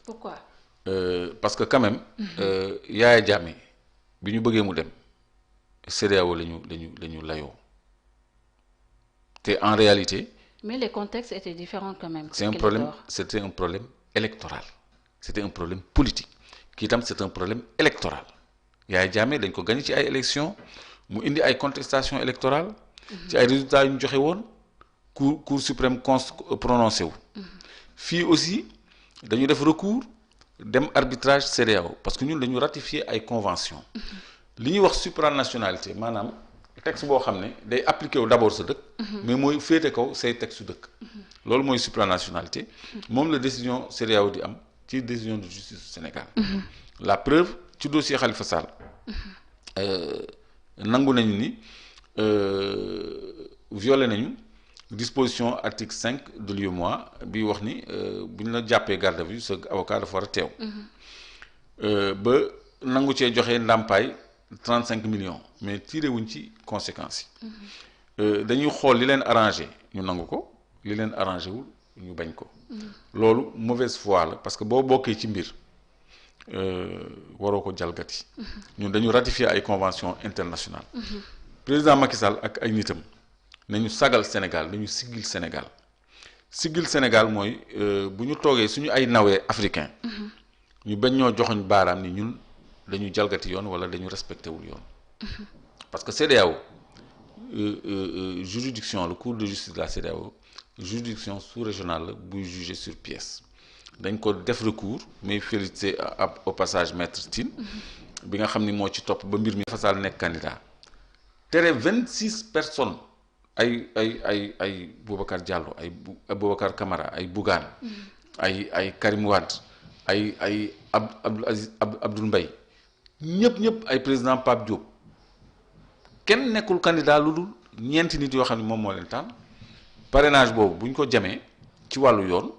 Pourquoi? Parce que quand même. Yaya Jammeh bi ñu bëggee mu dem CEDEAO la ñu layoo te en réalité. Mais les contextes étaient différents quand même. C'est un problème, c'était un problème électoral. C'était un problème politique. Kii tam c'est un problème électoral. Yaya Jammeh dañ ko gagné ci ay élections mu indi ay contestation électorale ci ay résultats yu ñu joxe woon cour suprême prononcé wu. Fii aussi dañu def recours dem arbitrage CEDEAO parce que ñun dañu ratifier ay convention li ñuy wax supranationalité maanaam texte boo xam ne day appliqué wu d'abord sa dëkk. mais mooy féete kaw say texte su dëkk. loolu mooy supranationalité. moom la décision CEDEAO di am ci décision de justice du Sénégal. La preuve ci dossier Khalifa Sall. nangu nañu ni violé nañu disposition article 5 de l'UEMOA bi wax ni bu ñu la jàppee garde à vue sa avocat dafa war a teew. ba nangu cee joxe ndàmpaay 35 millions mais tiré wuñ ci conséquences yi. dañuy xool li leen arrangé ñu nangu ko li leen arrangé wul ñu bañ ko. loolu mauvaise foi la parce que boo bokkee ci mbir waroo ko jalgati. ñun dañu ratifier ay conventions internationales. président Macky Sall ak ay nitam nañu sagal Sénégal nañu siggil Sénégal siggil Sénégal mooy bu ñu toogee suñu ay nawee africain ñu bañ ñoo joxoñ baaraam ni ñun dañu jalgati yoon wala dañu respecté wul yoon. parce que CEDEAO juridiction la cour de justice de la CEDEAO juridiction sous-régionale la buy juger sur pièce dañ ko def recours mais félicité au passage maître Tine bi nga xam ni moo ci topp ba mbir mi Khalifa Sall nekk candidat tere 26 personnes ay Boubacar Diallo ay Boubacar Camara ay Bougane ay Karim Wade ay Abdoul Aziz Abdoul Mbaye ñëpp ay président Pape Diop kenn nekkul candidat lu dul ñeenti nit yoo xam ne moom moo leen tànn parrainage boobu bu ñu ko jamee ci wàllu yoon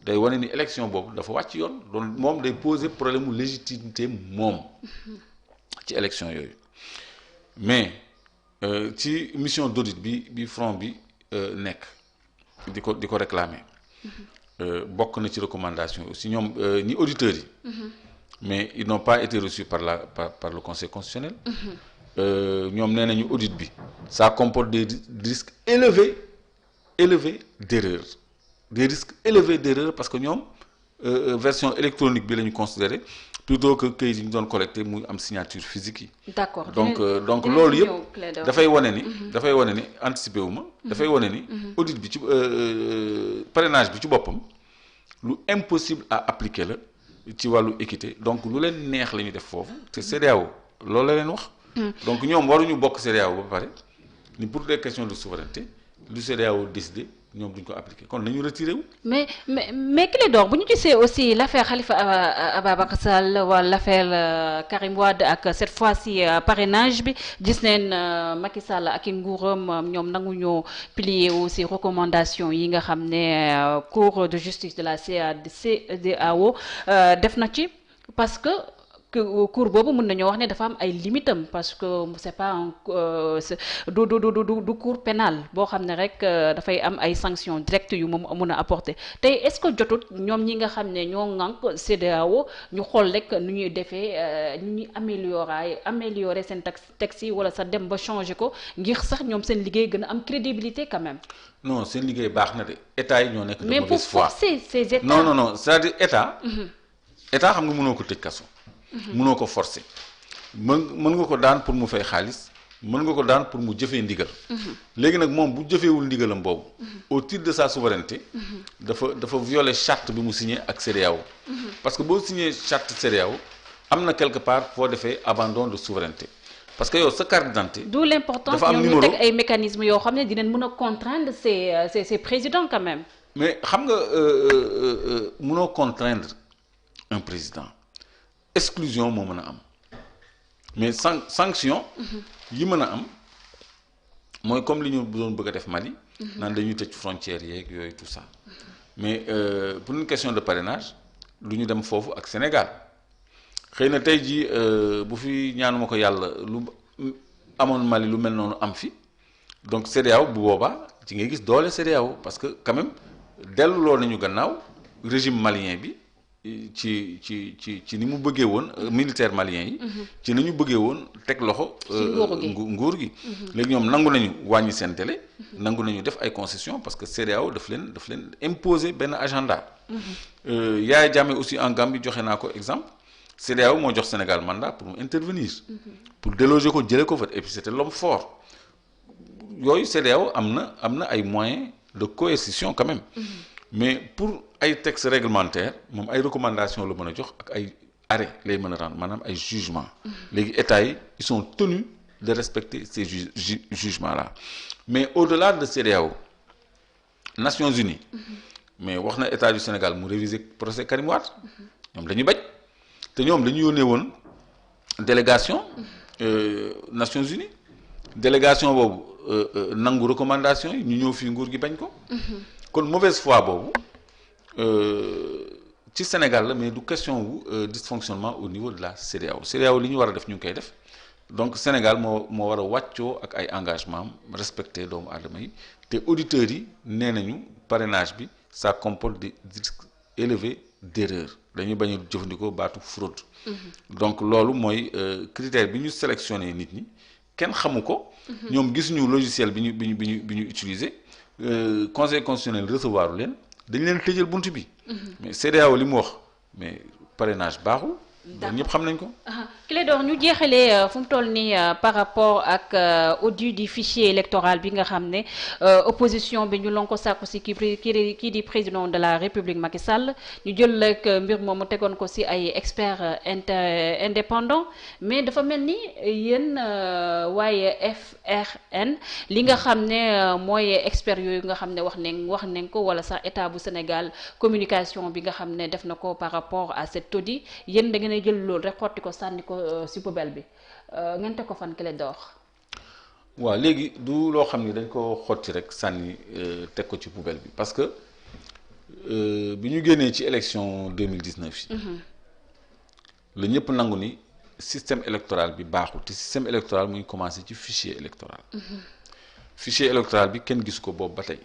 day wane ni élection boobu dafa wàcc yoon donc moom day poser problème mu légitimité moom ci élection yooyu mais ci mission d'audit bi front bi nekk di ko réclamer bokk na ci recommandation yi aussi ñoom ñi auditeurs yi. mais ils n'ont pas été reçus par le conseil constitutionnel. ñoom nee nañu audit bi ça comporte des risques élevés d'erreur des risques élevés d'erreur parce que ñoom version électronique bi la ñu considéré plutôt que këyit yi ñu doon collecté muy am signature physique yi. D'accord donc loolu yëpp dafay wane ni anticiper wu ma. dafay wane ni audit bi ci parrainage bi ci boppam lu impossible à appliquer la ci wàllu équité donc lu leen neex la ñu def foofu te CEDEAO loolu la leen wax. donc ñoom waruñu bokk CEDEAO ba pare ni pour des questions de souveraineté lu CEDEAO décidé ñoom duñ ko appliqué kon nañu retiré wu. mais Clédor bu ñu gisee aussi l'affaire Khalifa Ababacar Sall wala l'affaire Karim Wade ak cette fois-ci parrainage bi gis neen Macky Sall ak i nguuram ñoom nanguñoo plier aussi recommandation yi nga xam ne cour de justice de la CEDEAO def na ci parce que cour boobu mën nañoo wax ne dafa am ay limitam parce que c'est pas un du cour pénal boo xam ne rek dafay am ay sanctions directes yu moom mën a apporter tey est-ce que jotut ñoom ñi nga xam ne ñoo ŋànk CEDEAO ñu xool rek nu ñuy defee nu ñuy améliorer seen texte yi wala sax dem ba changer ko ngir sax ñoom seen liggéey gën a am crédibilité quand même. non seen liggéey baax na de état yi ñoo nekk. de mais mauvaise foi pour forcer ces états. non c'est-à-dire état xam nga mënoo ko tëj kaso. mënoo ko forcer mën nga ko daan pour mu fay xaalis mën nga ko daan pour mu jëfee ndigal. léegi nag moom bu jëfeewul ndigalam boobu. au titre de sa souveraineté. dafa violer charte bi mu signé ak CEDEAO. parce que boo signé charte CEDEAO am na quelque part foo defee abandon de souveraineté parce que yow sa carte d'identité. d'où l'importance ñoom ñu teg ay mécanismes yoo xam ne dinañ mën a contraindre ces présidents quand même. mais xam nga mënoo contraindre un président. exclusion moo mën a am mais sanction yi mën a am mooy comme li ñu doon bëgg a def Mali naan dañuy tëj frontières yeeg yooyu tout ça mais pour une question de parrainage lu ñu dem foofu ak Sénégal xëy na tey jii bu fi ñaanuma ko yàlla lu amoon Mali lu mel noonu am fi donc CEDEAO bu boobaa ci ngay gis doole CEDEAO parce que quand même delluloo nañu gannaaw régime malien bi ci ni mu bëggee woon militaire malien yi. ci ni ñu bëggee woon teg loxo. nguur gi. léegi ñoom nangu nañu wàññi seen délai. nangu nañu def ay concessions parce que CEDEAO daf leen imposer benn agenda. Yaya Jammeh aussi en Gambie joxe naa ko exemple CEDEAO moo jox Sénégal mandat pour mu intervenir. pour déloger ko jëlee ko fa et puis c'était l'homme fort yooyu CEDEAO am na ay moyens de coercition quand même. mais pour ay textes réglementaires moom ay recommandations la mën a jox ak ay arrêt lay mën a rendre maanaam ay jugements. léegi états yi ils sont tenus de respecter ces jugements là mais au-delà de CEDEAO Nations Unies. mais wax na état du Sénégal mu réviser procès Karim Wade. ñoom dañuy bañ te ñoom dañu yónnee woon délégation Nations Unies délégation boobu nangu recommandation yi ñu ñëw fii nguur gi bañ ko. kon mauvaise foi boobu ci Sénégal la mais du question wu dysfonctionnement au niveau de la CEDEAO li ñu war a def ñu ngi koy def donc Sénégal moo war a wàccoo ak ay engagement am respecté doomu aadama yi te auditeurs yi nee nañu parrainage bi ça comporte des risques élevés d'erreur dañuy bañ a jëfandikoo baatu fraude. donc loolu mooy critère bi ñu sélectionné nit ñi kenn xamu ko. ñoom gisuñu logiciel bi ñu utiliser. Conseil constitutionnel recevoir leen dañ leen tëjal bunt bi. mais CEDEAO li mu wax mais parrainage baaxul. d'accord ñëpp xam nañ ko. Clédor ñu jeexalee fu mu toll nii par rapport ak audit du fichier électoral bi nga xam ne opposition bi ñu lon ko sàkku si kii di président de la République Macky Sall ñu jël rek mbir moomu tegoon ko si ay experts indépendants mais dafa mel ni yéen waaye FRN li nga xam ne mooy experts yooyu nga xam ne wax nañ ko wala sax état bu Sénégal communication bi nga xam ne def na ko par rapport à cet audit yéen da ngeen jël loolu rek xotti ko sànni ko ci poubelle bi ngeen teg ko fan Clédor. waaw léegi du loo xam ni dañ ko xotti rek sànni teg ko ci poubelle bi parce que bi ñu génnee ci élection 2019 yi. la ñëpp nangu ni système électoral bi baaxul te système électoral mu ngi commencé ci fichier électoral. fichier électoral bi kenn gisu ko boobu ba tey.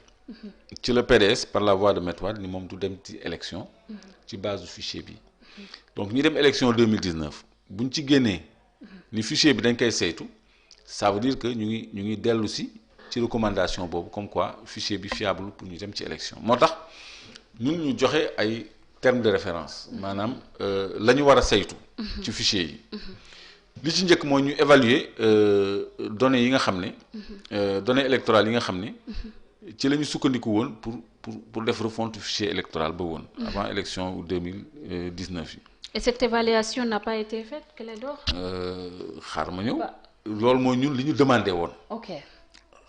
ci le PDS par la voie de Maître Wade ni moom du dem ci élection. ci base du fichier bi. donc ñi dem élection 2019 buñ ci génnee ni fichier bi dañ koy saytu ça veut dire que ñu ngi dellu si ci recommandation boobu comme quoi fichier bi fiable pour ñu dem ci élection moo tax ñun ñu joxe ay termes de référence maanaam la ñu war a saytu ci fichier yi li ci njëkk mooy ñu évaluer données yi nga xam ne données électorales yi nga xam ne ci la ñu sukkandiku woon pour def refonte fichier électoral ba woon avant élection 2019 yi. Et cette évaluation n'a pas été faite, Clédor? xaar ma ñëw loolu mooy ñun li ñu demandé woon. ok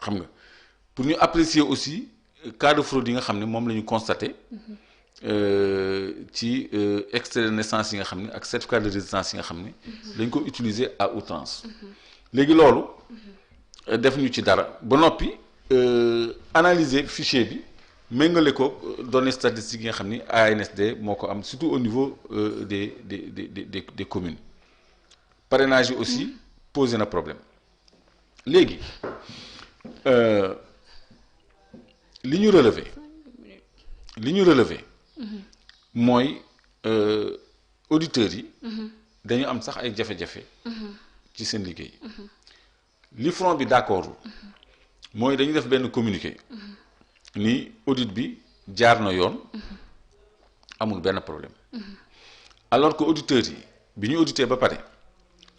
xam nga pour ñu apprécier aussi cas de fraude yi nga xam ne moom la ñu constaté ci extrait de naissance yi nga xam ne ak certificat de résidence yi nga xam ne dañ ko utiliser à outrance. léegi loolu def ñu ci dara ba noppi analyser fichier bi. méngale ko données statistiques yi nga xam ni ANSD moo ko am surtout au niveau des communes parrainage yi aussi posé na problème léegi li ñu relevé mooy auditeurs yi dañu am sax ay jafe-jafe ci seen liggéey li front bi d'accord mooy dañu def benn communiqué ni audit bi jaar na yoon amul benn problème alors que auditeurs yi bi ñu audité ba pare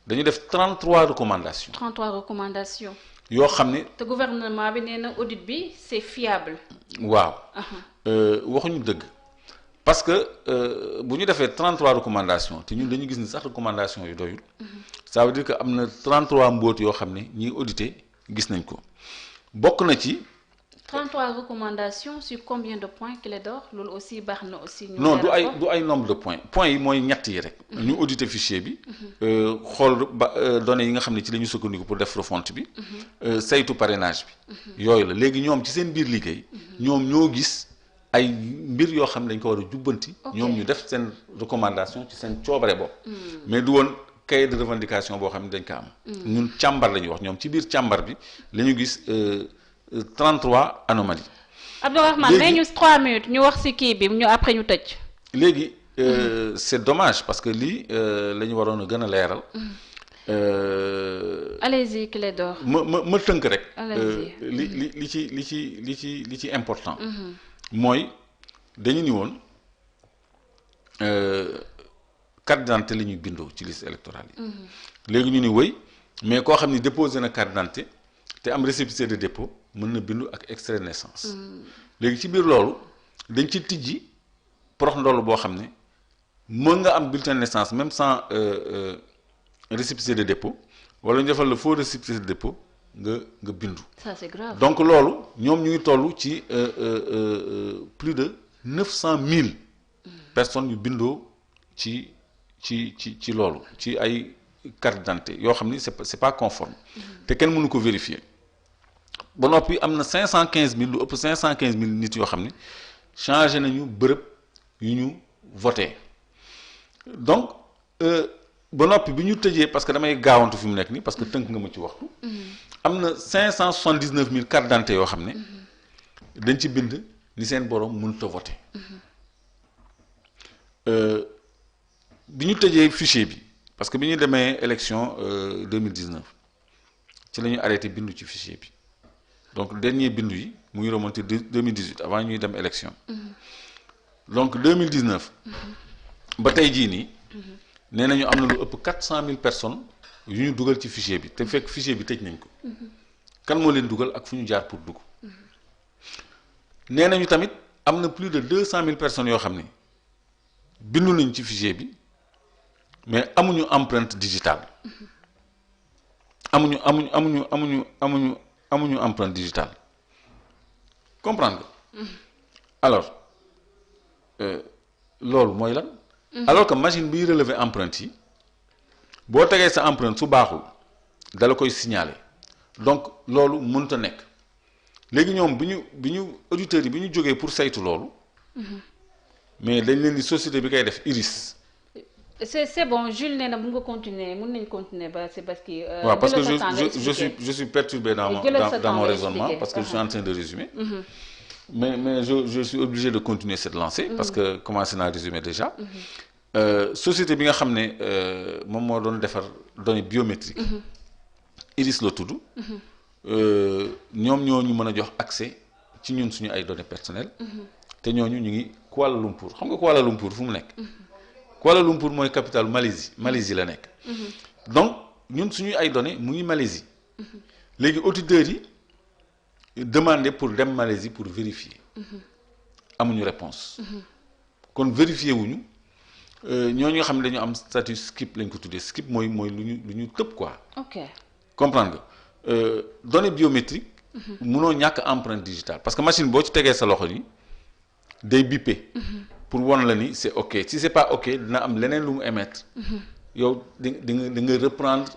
dañu def 33 recommandations. 33 recommandations. yoo xam ne. te gouvernement bi nee na audit bi c'est fiable. waaw. waxuñu dëgg parce que bu ñu defee 33 recommandations te ñun dañu gis ni sax recommandations yu doyul. ça veut dire que am na 33 mbóot yoo xam ne ñiy audité gis nañ ko bokk na ci. 33 recommandations sur combien de points Clédor loolu aussi baax na aussi. ñu non du ay nombre de points yi mooy ñett yi rek. ñu auditer fichier bi. xool données yi nga xam ne ci la ñu sukkandiku pour def refonte bi. saytu parrainage bi. yooyu la léegi ñoom ci seen biir liggéey. ñoom ñoo gis ay mbir yoo xam ne dañ ko war a jubbanti. ñoom ñu def seen recommandation ci seen coobare bopp. mais du woon cahier de revendication boo xam ne dañ ko am. ñun càmbar la ñuy wax ñoom ci biir càmbar bi la ñu gis. 33 anomalies. Abdourahmane may ñu 3 minutes ñu wax ci kii bi ñu après ñu tëj. léegi c'est dommage parce que lii la ñu waroon a gën a leeral. allez-y Clédor. ma tënk rek. allez-y li ci important. mooy dañu ni woon carte d'identité la ñuy bindoo ci liste électorale yi. léegi ñu ni wëy mais koo xam ni déposé na carte d'identité te am récépissé de dépôt mën na bindu ak extrait de naissance. léegi ci biir loolu dañ ci tijji prox ndoll boo xam ne mën nga am bulletin de naissance même sans récépissé de dépôt wala ñu defal la faux récépissé de dépôt nga bindu. ça c'est grave. donc loolu ñoom ñu ngi toll ci plus de 900 000 personnes yu bindoo ci loolu ci ay carte d'identité yoo xam ni c'est pas conforme te kenn mënu ko vérifier ba noppi am na 515 000 lu ëpp 515 000 nit yoo xam ni changé nañu bërëb yu ñu voté donc ba noppi bi ñu tëjee parce que damay gaawantu fi mu nekk nii parce que tënk nga ma ci waxtu. am na 579 000 carte d'identité yoo xam ne dañ ci bind ni seen borom mënut a voté bi ñu tëjee fichier bi parce que bi ñu demee élection 2019 ci la ñu arrêté bindu ci fichier bi donc dernier bindu yi mu ngi remonté 2018 avant ñuy dem élection. donc 2019. ba tey jii nii. nee nañu am na lu ëpp 400 000 personnes yu ñu dugal ci fichier bi te fekk fichier bi tëj nañ ko. kan moo leen dugal ak fu ñu jaar pour dugg. nee nañu tamit am na plus de 200 000 personnes yoo xam ne bindu nañ ci fichier bi mais amuñu empreinte digitale. amuñu empreinte digitale comprendre nga. alors loolu mooy lan. alors que machine biy relever empreinte yi boo tegee sa empreinte su baaxul dala koy signaler donc loolu mënut a nekk léegi ñoom bi ñu auditeurs yi bi ñu jógee pour saytu loolu. mais dañ leen di société bi koy def Iris. c'est bon Jules nee na mën nga continuer mën nañ continuer ba c'est parce que. waaw parce que je suis perturbé dans mon raisonnement parce que je suis en train de résumer. mais je suis obligé de continuer cette lancée. parce que commencé naa résumer déjà. société bi nga xam ne moom moo doon defar données biométriques. Iris la tudd. ñoom ñoo ñu mën a jox accès ci ñun suñu ay données personnelles. te ñooñu ñu ngi Kuala Lumpur xam nga Kuala Lumpur fu mu nekk. Kuala Lumpur mooy capitale Malaisie la nekk. donc ñun suñuy ay données mu ngi Malaisie. léegi auditeurs yi demandé pour dem Malaisie pour vérifier. amuñu réponse kon vérifier wuñu ñooñu nga xam ne dañu am statut skip lañ ko tuddee skip mooy lu ñu tëb quoi. ok comprendre nga données biométriques. munoo ñàkk empreinte digitale parce que machine boo ci tegee sa loxo nii day bippé. pour won la ni c'est ok si c'est pas ok dina am leneen lu mu émettre. yow di nga reprendre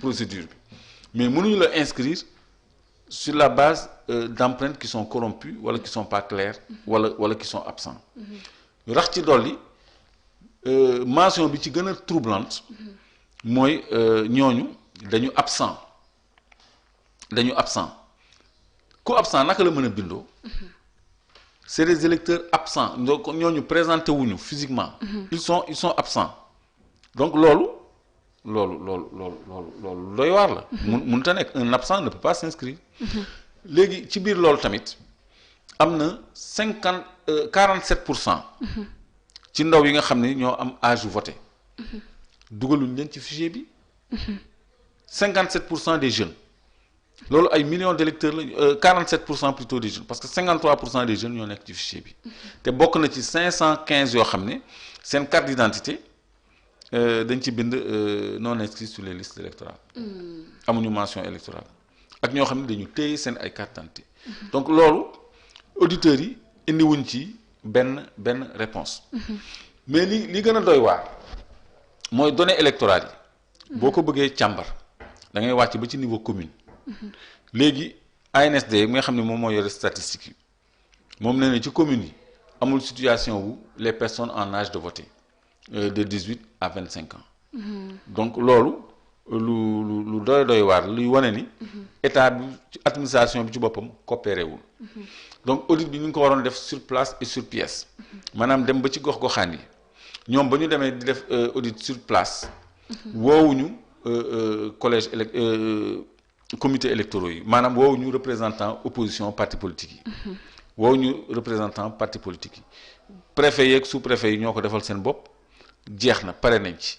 procédure bi mais mënuñu la inscrire sur la base d'empreintes qui sont corrompues wala qui sont pas claires wala qui sont absents. rax ci dolli mention bi ci gën a troublante mooy ñooñu dañu absent ku absent naka la mën a bindoo. c'est des électeurs absents donc ñooñu présenté wuñu physiquement. ils sont absents donc loolu doy waar la. mënut a nekk un absent ne peut pas s'inscrire. léegi ci biir loolu tamit am na 47%. ci ndaw yi nga xam ne ñoo am âge voté. dugaluñ leen ci fichier bi. 57% des jeunes. loolu ay millions d'électeurs la 47% plutôt des jeunes parce que 53% des jeunes ñoo nekk ci fichier bi. te bokk na ci 515 yoo xam ne seen carte d'identité dañ ci bind non inscrits sur les listes électorales. amuñu mention électorale ak ñoo xam ne dañu téye seen ay carte d'identité. donc loolu auditeurs yi indiwuñ ci benn réponse. mais li gën a doy waar mooy données électorales yi. boo ko bëggee càmbar da ngay wàcc ba ci niveau commune. léegi ANSD mi nga xam ne moom moo yore statistiques yi moom nee na ci commune yi amul situation wu les personnes en âge de voter de 18 à 25 ans. donc loolu lu doy waar luy wane ni. état bi administration bi ci boppam coopéré wul. donc audit bi ñu ngi ko waroon def sur place et sur pièce. maanaam dem ba ci gox-goxaan yi ñoom ba ñu demee di def audit sur place woowuñu collège comité électoraux yi maanaam woowuñu représentant opposition parti politique yi woowuñu représentant parti politique yi préfet yeeg sous préfet yi ñoo ko defal seen bopp jeex na pare nañ ci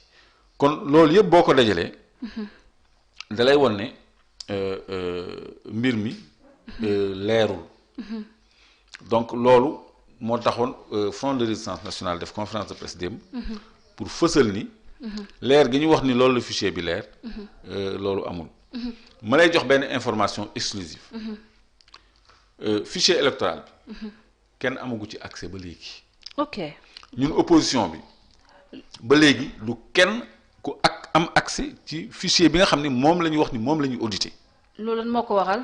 kon loolu yëpp boo ko dajalee dalay won ne mbir mi leerul donc loolu moo taxoon Front de résistance nationale def conférence de presse démb pour fësal ni leer gi ñu wax ni loolu la fichier bi leer loolu amul ma lay jox benn information exclusive fichier électoral bi kenn amagu ci accès ba léegi ok ñun opposition bi ba léegi du kenn ku am accès ci fichier bi nga xam ne moom la ñu wax ni moom la ñu audité loolu lan moo ko waral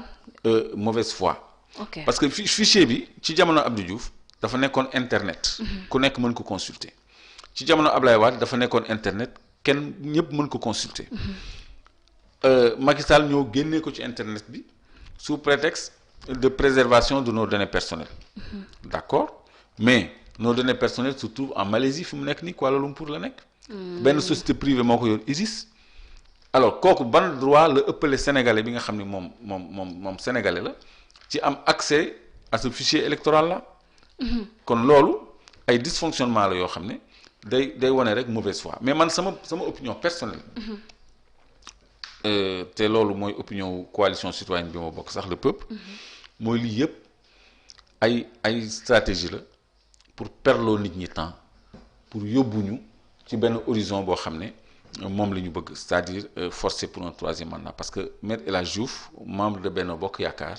mauvaise foi ok parce que fichier bi ci jamono Abdou Diouf dafa nekkoon internet ku nekk mën ko consulter ci jamono Ablaye Wade dafa nekkoon internet kenn ñëpp mën ko consulter Macky Sall ñoo génnee ko ci internet bi sous prétexte de préservation de nos données personnelles d'accord mais nos données personnelles se trouvent en Malaisie fi mu nekk nii Kuala Lumpur la nekk benn société privée moo ko yor Isis alors kooku ban droit la ëppale sénégalais bi nga xam ne moom sénégalais la ci am accès à ce fichier électoral là kon loolu ay dysfonctionnement la yoo xam ne day wane rek mauvaise foi mais man sama opinion personnelle te loolu mooy opinion coalition citoyenne bi ma bokk sax le peuple mooy lii yëpp ay stratégie la pour perdloo nit ñi temps pour yóbbuñu ci benn horizon boo xam ne moom la ñu bëgg c'est-à-dire forcer pour un troisième mandat parce que Maître El Hadji Diouf membre de Benno Bokk Yaakaar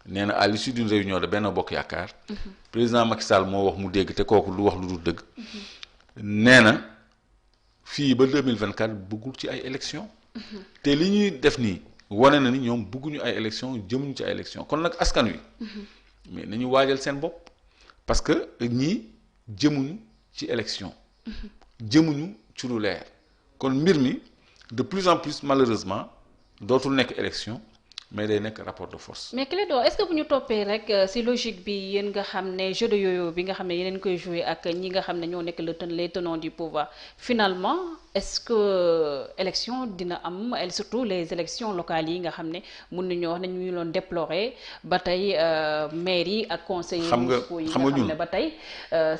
nee na à l'issue d'une réunion de Benno Bokk Yaakaar président Macky Sall moo wax mu dégg te kooku lu wax lu dul dëgg nee na fii ba 2024 bëggul ci ay élections te li ñuy def nii wane na ni ñoom bëgguñu ay élections jëmuñu ci ay élections kon nag askan wi mais nañu waajal seen bopp parce que ñii jëmuñu ci élection jëmuñu ci lu leer kon mbir mi de plus en plus malheureusement dootul nekk élection mais day nekk rapport de force. mais Clédor est-ce que bu ñu toppee rek ci logique bi yéen nga xam ne jeu de yo-yo bi nga xam ne yeneen koy jouer ak ñi nga xam ne ñoo nekk les tenants du pouvoir finalement est-ce que élection dina am surtout les élections locales yi nga xam ne mun nañoo wax ne ñu loon déplorer ba tey maire yi ak conseillers municipaux yi nga xam ne ba tey